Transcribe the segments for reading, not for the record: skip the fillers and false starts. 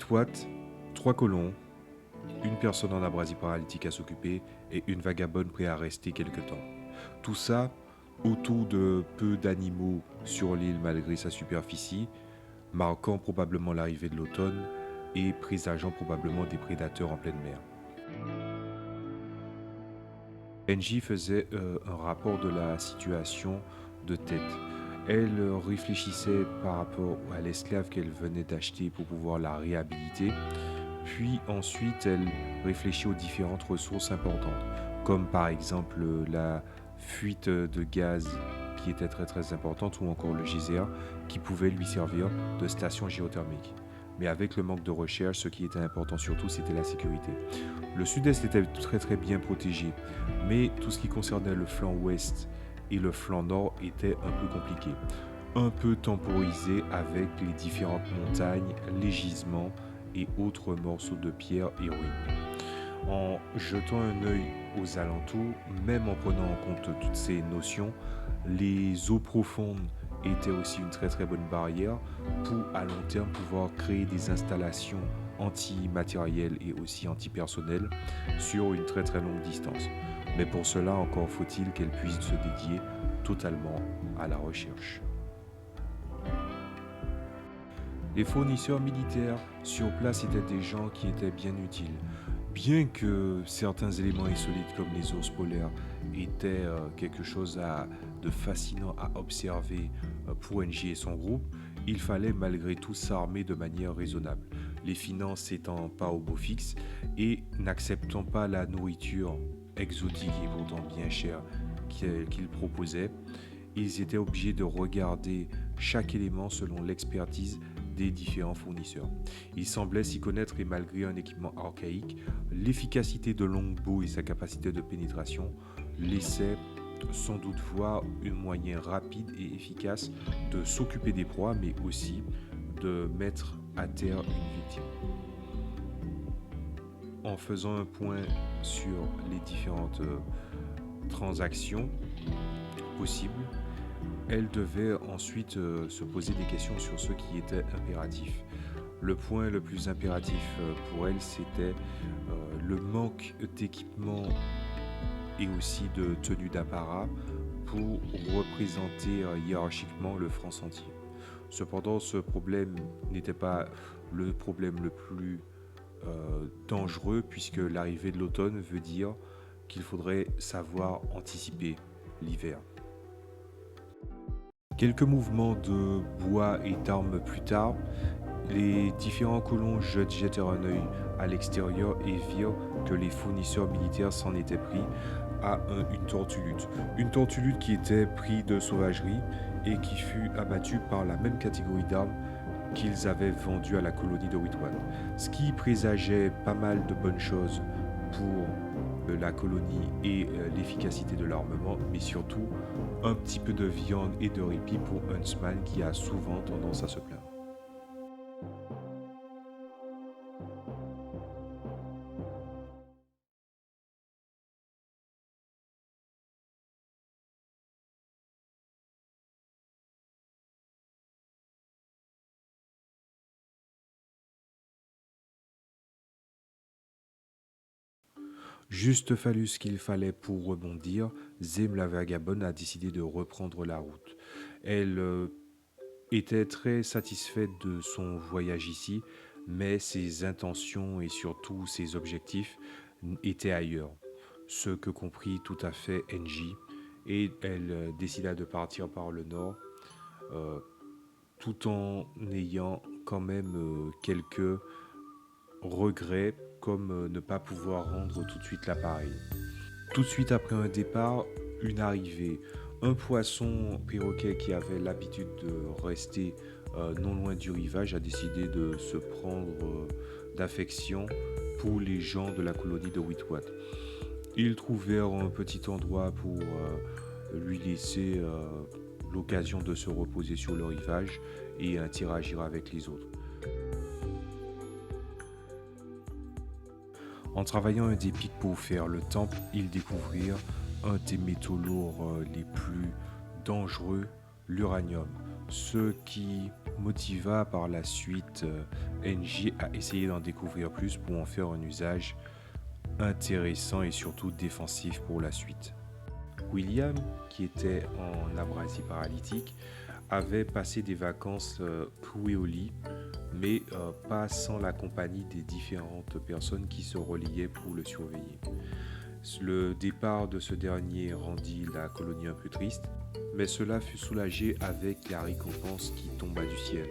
Watts, 3 colons, une personne en abrasie paralytique à s'occuper et une vagabonde prête à rester quelque temps. Tout ça autour de peu d'animaux sur l'île malgré sa superficie, marquant probablement l'arrivée de l'automne et présageant probablement des prédateurs en pleine mer. Angie faisait un rapport de la situation de tête. Elle réfléchissait par rapport à l'esclave qu'elle venait d'acheter pour pouvoir la réhabiliter. Puis ensuite, elle réfléchit aux différentes ressources importantes, comme par exemple la fuite de gaz qui était très très importante, ou encore le geyser qui pouvait lui servir de station géothermique. Mais avec le manque de recherche, ce qui était important surtout, c'était la sécurité. Le sud-est était très très bien protégé, mais tout ce qui concernait le flanc ouest et le flanc nord était un peu compliqué. Un peu temporisé avec les différentes montagnes, les gisements et autres morceaux de pierre et ruines. En jetant un œil aux alentours, même en prenant en compte toutes ces notions, les eaux profondes étaient aussi une très très bonne barrière pour à long terme pouvoir créer des installations antimatérielles et aussi antipersonnelles sur une très très longue distance. Mais pour cela, encore faut-il qu'elle puisse se dédier totalement à la recherche. Les fournisseurs militaires sur place étaient des gens qui étaient bien utiles. Bien que certains éléments insolites comme les ours polaires étaient quelque chose de fascinant à observer pour NJ et son groupe, il fallait malgré tout s'armer de manière raisonnable. Les finances n'étant pas au beau fixe et n'acceptant pas la nourriture exotique et pourtant bien chère qu'ils proposaient, ils étaient obligés de regarder chaque élément selon l'expertise des différents fournisseurs. Il semblait s'y connaître et malgré un équipement archaïque, l'efficacité de Longbow et sa capacité de pénétration laissaient sans doute voir un moyen rapide et efficace de s'occuper des proies, mais aussi de mettre à terre une victime. En faisant un point sur les différentes transactions possibles, elle devait ensuite se poser des questions sur ce qui était impératif. Le point le plus impératif pour elle, c'était le manque d'équipement et aussi de tenue d'apparat pour représenter hiérarchiquement le franc entier. Cependant, ce problème n'était pas le problème le plus dangereux puisque l'arrivée de l'automne veut dire qu'il faudrait savoir anticiper l'hiver. Quelques mouvements de bois et d'armes plus tard, les différents colons jetèrent un œil à l'extérieur et virent que les fournisseurs militaires s'en étaient pris à une tortue-lutte. Une tortue-lutte qui était prise de sauvagerie et qui fut abattue par la même catégorie d'armes qu'ils avaient vendues à la colonie de Witwan. Ce qui présageait pas mal de bonnes choses pour la colonie et l'efficacité de l'armement, mais surtout un petit peu de viande et de répit pour Huntsman qui a souvent tendance à se plaindre. Juste fallu ce qu'il fallait pour rebondir, Zim la vagabonde a décidé de reprendre la route. Elle était très satisfaite de son voyage ici, mais ses intentions et surtout ses objectifs étaient ailleurs, ce que comprit tout à fait Engie, et elle décida de partir par le nord, euh, tout en ayant quand même quelques regrets, comme ne pas pouvoir rendre tout de suite l'appareil. Tout de suite après un départ, une arrivée. Un poisson perroquet qui avait l'habitude de rester non loin du rivage a décidé de se prendre d'affection pour les gens de la colonie de Witwat. Ils trouvèrent un petit endroit pour lui laisser l'occasion de se reposer sur le rivage et interagir avec les autres. En travaillant un des pics pour faire le temple, ils découvrirent un des métaux lourds les plus dangereux, l'uranium, ce qui motiva par la suite NJ à essayer d'en découvrir plus pour en faire un usage intéressant et surtout défensif pour la suite. William, qui était en abrasie paralytique, avait passé des vacances cloué au lit, mais pas sans la compagnie des différentes personnes qui se reliaient pour le surveiller. Le départ de ce dernier rendit la colonie un peu triste, mais cela fut soulagé avec la récompense qui tomba du ciel.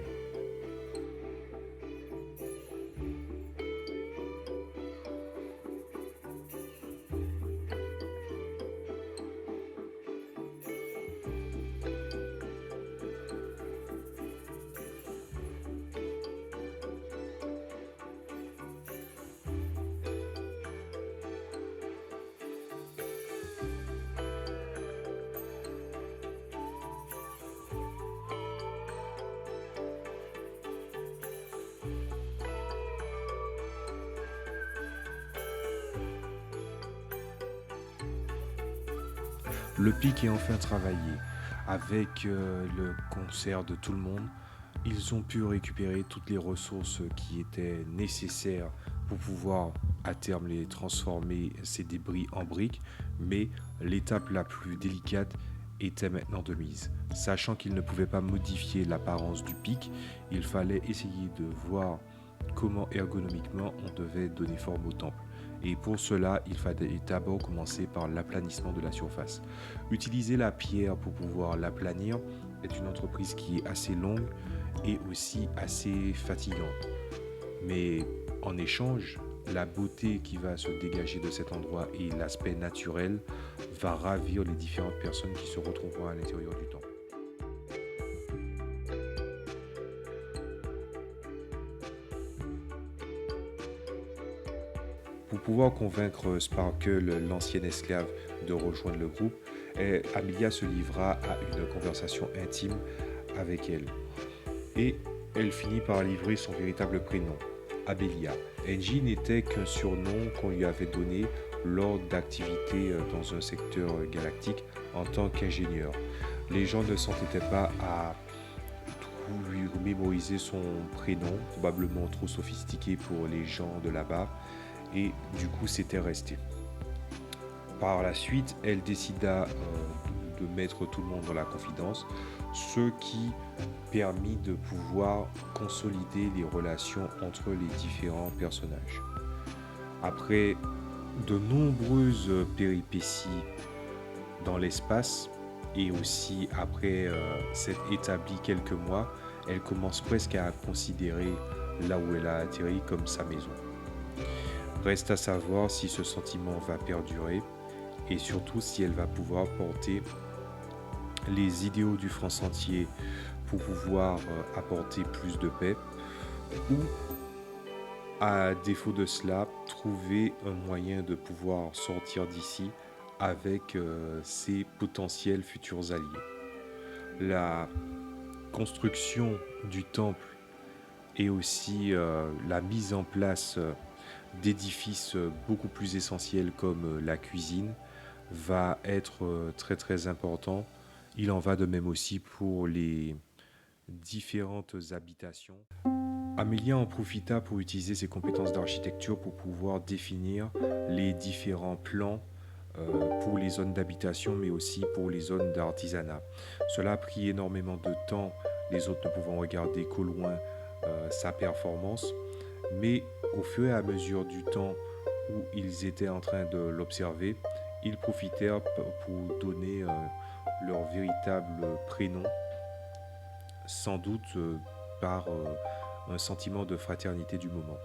Le pic est enfin travaillé. Avec le concert de tout le monde, ils ont pu récupérer toutes les ressources qui étaient nécessaires pour pouvoir à terme les transformer ces débris en briques, mais l'étape la plus délicate était maintenant de mise. Sachant qu'ils ne pouvaient pas modifier l'apparence du pic, il fallait essayer de voir comment ergonomiquement on devait donner forme au temple. Et pour cela, il fallait d'abord commencer par l'aplanissement de la surface. Utiliser la pierre pour pouvoir l'aplanir est une entreprise qui est assez longue et aussi assez fatigante. Mais en échange, la beauté qui va se dégager de cet endroit et l'aspect naturel va ravir les différentes personnes qui se retrouveront à l'intérieur du temple. Pour pouvoir convaincre Sparkle, l'ancien esclave, de rejoindre le groupe, Amelia se livra à une conversation intime avec elle. Et elle finit par livrer son véritable prénom, Abelia. NJ n'était qu'un surnom qu'on lui avait donné lors d'activités dans un secteur galactique en tant qu'ingénieur. Les gens ne s'entêtaient pas à lui mémoriser son prénom, probablement trop sophistiqué pour les gens de là-bas, et du coup c'était resté. Par la suite, elle décida de mettre tout le monde dans la confidence, ce qui permit de pouvoir consolider les relations entre les différents personnages. Après de nombreuses péripéties dans l'espace et aussi après s'être établie quelques mois, elle commence presque à considérer là où elle a atterri comme sa maison. Reste à savoir si ce sentiment va perdurer et surtout si elle va pouvoir porter les idéaux du France entier pour pouvoir apporter plus de paix ou, à défaut de cela, trouver un moyen de pouvoir sortir d'ici avec ses potentiels futurs alliés. La construction du temple et aussi la mise en place d'édifices beaucoup plus essentiels comme la cuisine va être très très important. Il en va de même aussi pour les différentes habitations. Amelia en profita pour utiliser ses compétences d'architecture pour pouvoir définir les différents plans pour les zones d'habitation mais aussi pour les zones d'artisanat. Cela a pris énormément de temps, les autres ne pouvant regarder qu'au loin sa performance, mais au fur et à mesure du temps où ils étaient en train de l'observer, ils profitèrent pour donner leur véritable prénom, sans doute par un sentiment de fraternité du moment.